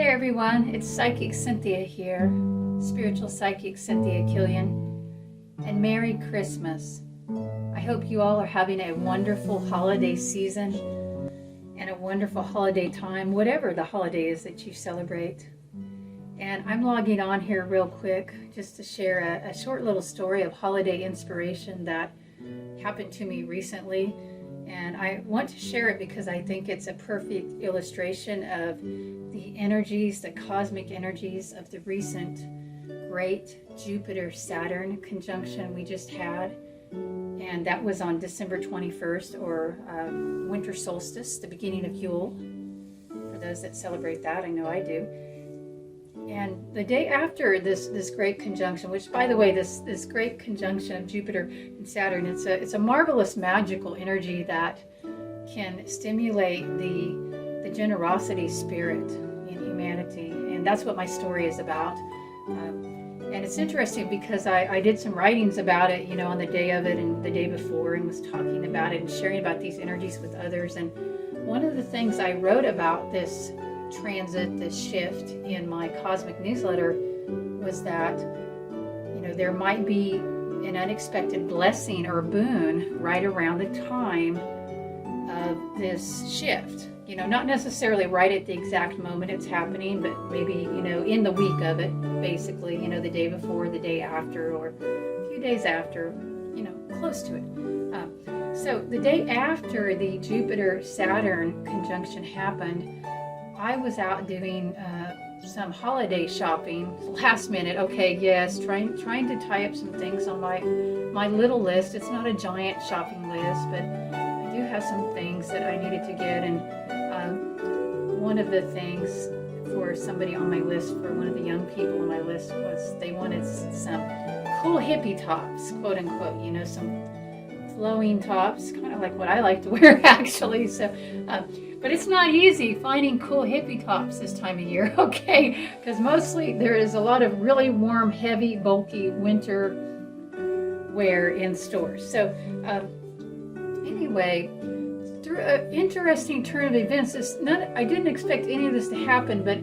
there everyone, it's Psychic Cynthia here, Spiritual Psychic Cynthia Killian, and Merry Christmas. I hope you all are having a wonderful holiday season and a wonderful holiday time, whatever the holiday is that you celebrate. And I'm logging on here real quick just to share a short little story of holiday inspiration that happened to me recently. And I want to share it because I think it's a perfect illustration of the energies, the cosmic energies of the recent great Jupiter-Saturn conjunction we just had. And that was on December 21st, or winter solstice, the beginning of Yule. For those that celebrate that, I know I do. And the day after this great conjunction, which, by the way, this great conjunction of Jupiter and Saturn, it's a marvelous magical energy that can stimulate the generosity spirit in humanity, and that's what my story is about. And it's interesting because I did some writings about it, on the day of it and the day before, and was talking about it and sharing about these energies with others. And one of the things I wrote about this transit, this shift in my cosmic newsletter, was that there might be an unexpected blessing or boon right around the time of this shift. Not necessarily right at the exact moment it's happening, but maybe in the week of it, basically, the day before, the day after, or a few days after, close to it. So the day after the Jupiter-Saturn conjunction happened, I was out doing some holiday shopping last minute. Okay, yes, trying to tie up some things on my little list. It's not a giant shopping list, but I do have some things that I needed to get. And one of the things for somebody on my list, for one of the young people on my list, was they wanted some cool hippie tops, quote unquote. Some flowing tops, kind of like what I like to wear actually. So. But it's not easy finding cool hippie tops this time of year, okay? Because mostly there is a lot of really warm, heavy, bulky winter wear in stores. So anyway, through an interesting turn of events, I didn't expect any of this to happen, but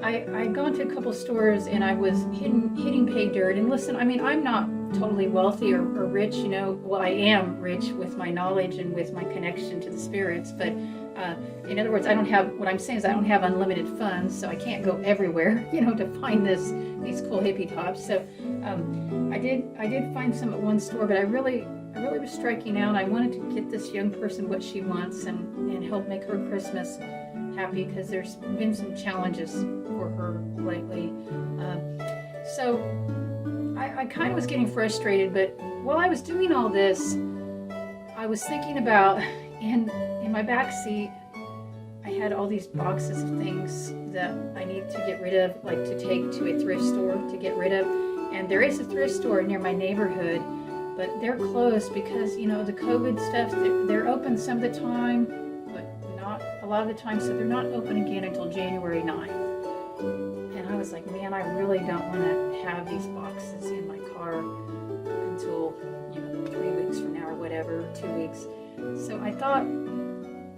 I'd gone to a couple stores and I was hitting pay dirt. And listen, I'm not totally wealthy or rich, well, I am rich with my knowledge and with my connection to the spirits, but in other words, I don't have unlimited funds, so I can't go everywhere, to find these cool hippie tops. So I did find some at one store, but I really was striking out. I wanted to get this young person what she wants and help make her Christmas happy, because there's been some challenges for her lately. So I kind of was getting frustrated, but while I was doing all this, I was thinking about, in my back seat, I had all these boxes of things that I need to get rid of, like to take to a thrift store to get rid of. And there is a thrift store near my neighborhood, but they're closed because, the COVID stuff. They're open some of the time, but not a lot of the time, so they're not open again until January 9th. And I was like, man, I really don't want to have these boxes in my car until, 3 weeks from now or whatever, 2 weeks. So I thought,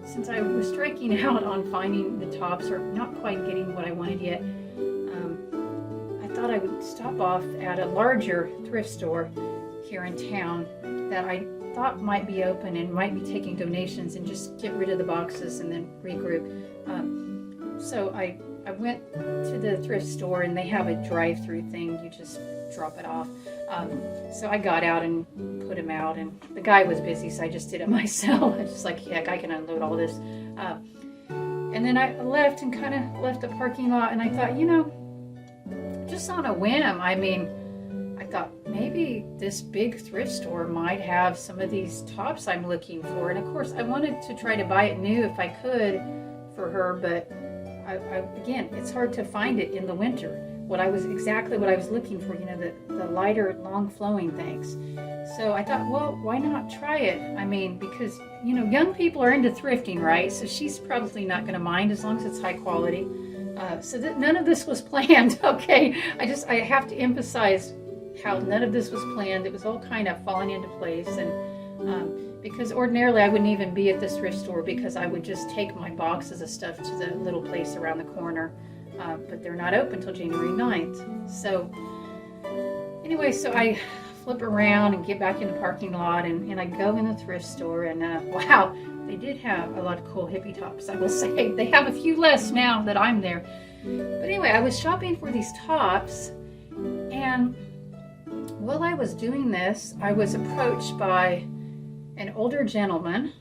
since I was striking out on finding the tops, or not quite getting what I wanted yet, I thought I would stop off at a larger thrift store here in town that I thought might be open and might be taking donations, and just get rid of the boxes and then regroup. So I went to the thrift store, and they have a drive-through thing. You just drop it off. So I got out and put them out, and the guy was busy, so I just did it myself. I was just like, heck, I can unload all this. And then I left and kind of left the parking lot, and I thought, just on a whim, I thought maybe this big thrift store might have some of these tops I'm looking for. And of course, I wanted to try to buy it new if I could for her, but again, it's hard to find it in the winter. Exactly what I was looking for, the lighter, long flowing things. So I thought, well, why not try it? Because, young people are into thrifting, right? So she's probably not going to mind as long as it's high quality. So none of this was planned, okay? I have to emphasize how none of this was planned. It was all kind of falling into place. And because ordinarily I wouldn't even be at this thrift store, because I would just take my boxes of stuff to the little place around the corner. but they're not open until January 9th. So anyway, so I flip around and get back in the parking lot, and I go in the thrift store, and wow, they did have a lot of cool hippie tops, I will say. They have a few less now that I'm there. But anyway, I was shopping for these tops, and while I was doing this, I was approached by an older gentleman,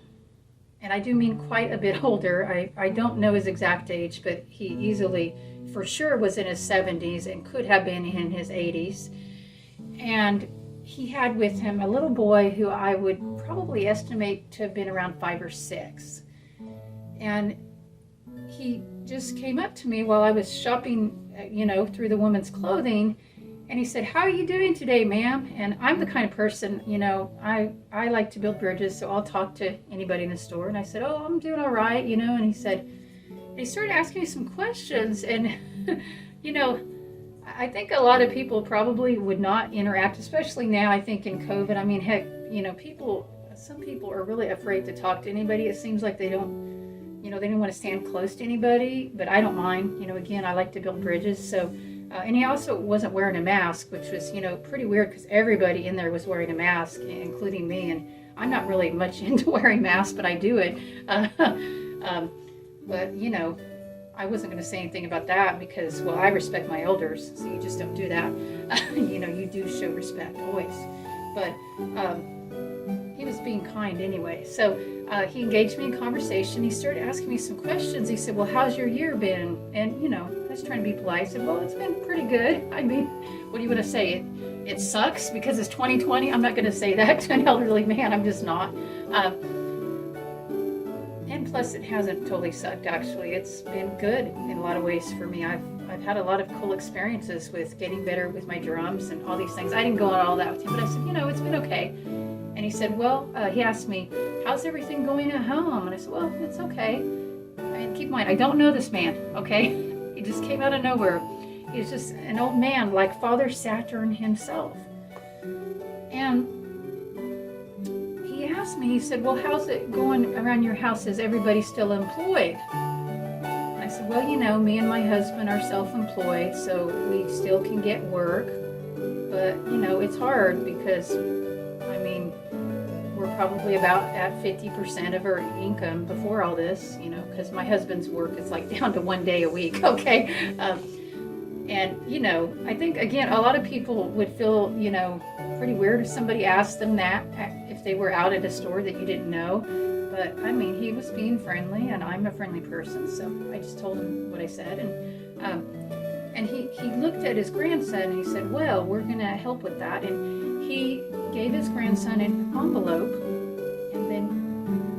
and I do mean quite a bit older. I don't know his exact age, but he easily, for sure, was in his 70s and could have been in his 80s. And he had with him a little boy who I would probably estimate to have been around 5 or 6. And he just came up to me while I was shopping, through the woman's clothing, and he said, "How are you doing today, ma'am?" And I'm the kind of person, I like to build bridges, so I'll talk to anybody in the store. And I said, "Oh, I'm doing all right, and he started asking me some questions, and, I think a lot of people probably would not interact, especially now, I think in COVID. I mean, heck, some people are really afraid to talk to anybody. It seems like they don't want to stand close to anybody, but I don't mind. Again, I like to build bridges. So, and he also wasn't wearing a mask, which was, pretty weird because everybody in there was wearing a mask, including me. And I'm not really much into wearing masks, but I do it. But, I wasn't going to say anything about that because, well, I respect my elders, so you just don't do that. You do show respect always. But he was being kind anyway. So he engaged me in conversation. He started asking me some questions. He said, "Well, how's your year been?" And, I was trying to be polite. I said, "Well, it's been pretty good." I mean, what do you want to say? It sucks because it's 2020? I'm not going to say that to an elderly man. I'm just not. And plus, it hasn't totally sucked, actually. It's been good in a lot of ways for me. I've had a lot of cool experiences with getting better with my drums and all these things. I didn't go on all that with him, but I said, it's been okay. And he said, well, he asked me, "How's everything going at home?" And I said, "Well, it's okay." I mean, keep in mind, I don't know this man, okay? He just came out of nowhere. He's just an old man like Father Saturn himself. And he asked me, he said, "Well, how's it going around your house? Is everybody still employed?" And I said, "Well, me and my husband are self-employed, so we still can get work. But, it's hard because, we're probably about at 50% of our income before all this, because my husband's work is like down to 1 day a week, okay? And, I think, again, a lot of people would feel, pretty weird if somebody asked them that if they were out at a store that you didn't know. But, he was being friendly, and I'm a friendly person, so I just told him what I said. And he looked at his grandson, and he said, "Well, we're going to help with that." And he gave his grandson an envelope, and then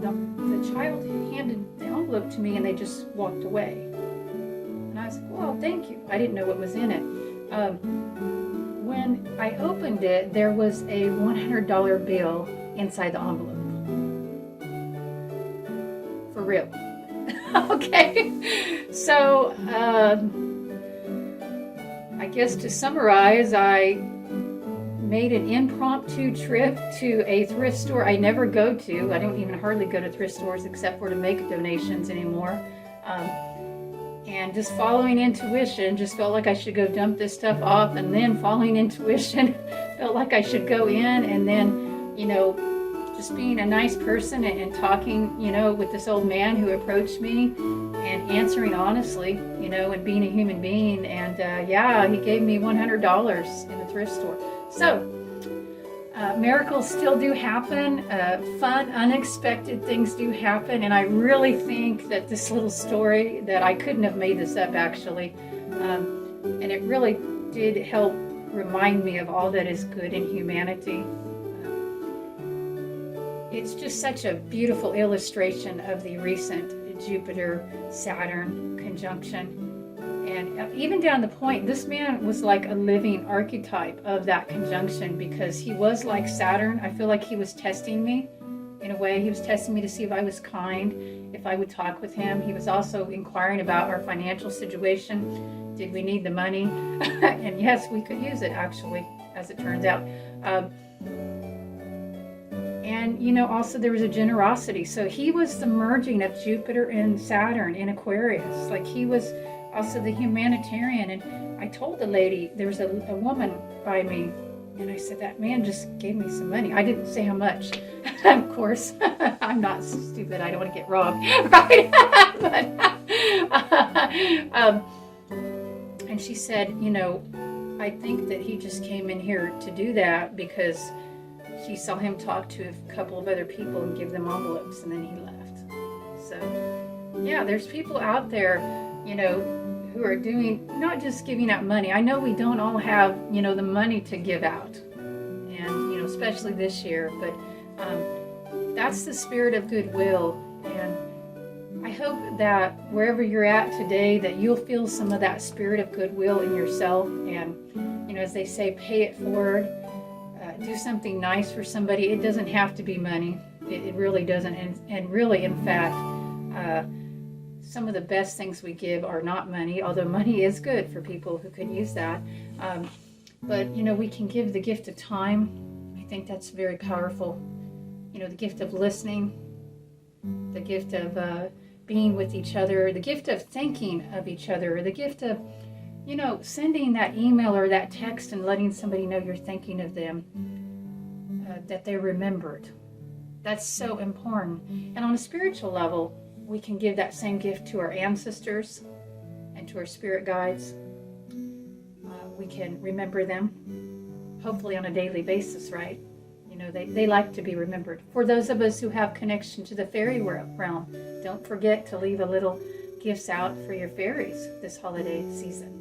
the child handed the envelope to me, and they just walked away. And I said, "Well, thank you." I didn't know what was in it. When I opened it, there was a $100 bill inside the envelope. For real. Okay. So, I guess to summarize, I made an impromptu trip to a thrift store I never go to. I don't even hardly go to thrift stores except for to make donations anymore. And just following intuition, just felt like I should go dump this stuff off, and then following intuition, felt like I should go in, and then, just being a nice person and talking, with this old man who approached me and answering honestly, and being a human being. And he gave me $100 in the thrift store. So, miracles still do happen. Fun, unexpected things do happen. And I really think that this little story, that I couldn't have made this up actually. And it really did help remind me of all that is good in humanity. It's just such a beautiful illustration of the recent Jupiter-Saturn conjunction. And even down the point, this man was like a living archetype of that conjunction, because he was like Saturn. I feel like he was testing me in a way. He was testing me to see if I was kind, if I would talk with him. He was also inquiring about our financial situation. Did we need the money? And yes, we could use it, actually, as it turns out. And, also there was a generosity. So he was the merging of Jupiter and Saturn in Aquarius. Like he was also the humanitarian. And I told the lady, there was a woman by me, and I said, that man just gave me some money. I didn't say how much. Of course, I'm not stupid. I don't want to get robbed, right? And she said, you know, I think that he just came in here to do that because she saw him talk to a couple of other people and give them envelopes, and then he left. So, yeah, there's people out there, you know, who are doing, not just giving out money. I know we don't all have, you know, the money to give out, and, you know, especially this year, but that's the spirit of goodwill. And I hope that wherever you're at today, that you'll feel some of that spirit of goodwill in yourself. And, you know, as they say, pay it forward. Do something nice for somebody. It doesn't have to be money. It really doesn't. And really, in fact, some of the best things we give are not money, although money is good for people who can use that. But, you know, we can give the gift of time. I think that's very powerful. You know, the gift of listening, the gift of being with each other, the gift of thinking of each other, the gift of, you know, sending that email or that text and letting somebody know you're thinking of them, that they're remembered. That's so important. And on a spiritual level, we can give that same gift to our ancestors and to our spirit guides. We can remember them, hopefully on a daily basis, right? You know, they like to be remembered. For those of us who have connection to the fairy realm, don't forget to leave a little gifts out for your fairies this holiday season.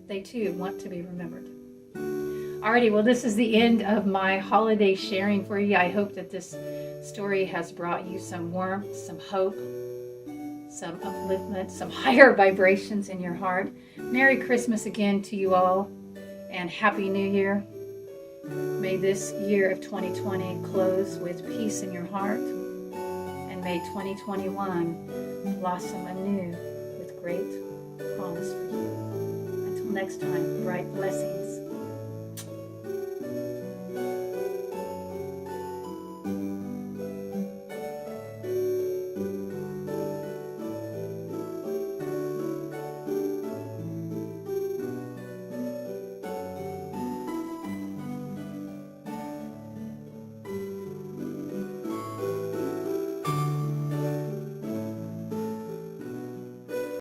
They too want to be remembered. Alrighty, well, this is the end of my holiday sharing for you. I hope that this story has brought you some warmth, some hope, some upliftment, some higher vibrations in your heart. Merry Christmas again to you all, and Happy New Year. May this year of 2020 close with peace in your heart, and may 2021 blossom anew with great promise for you. Until next time, bright blessings.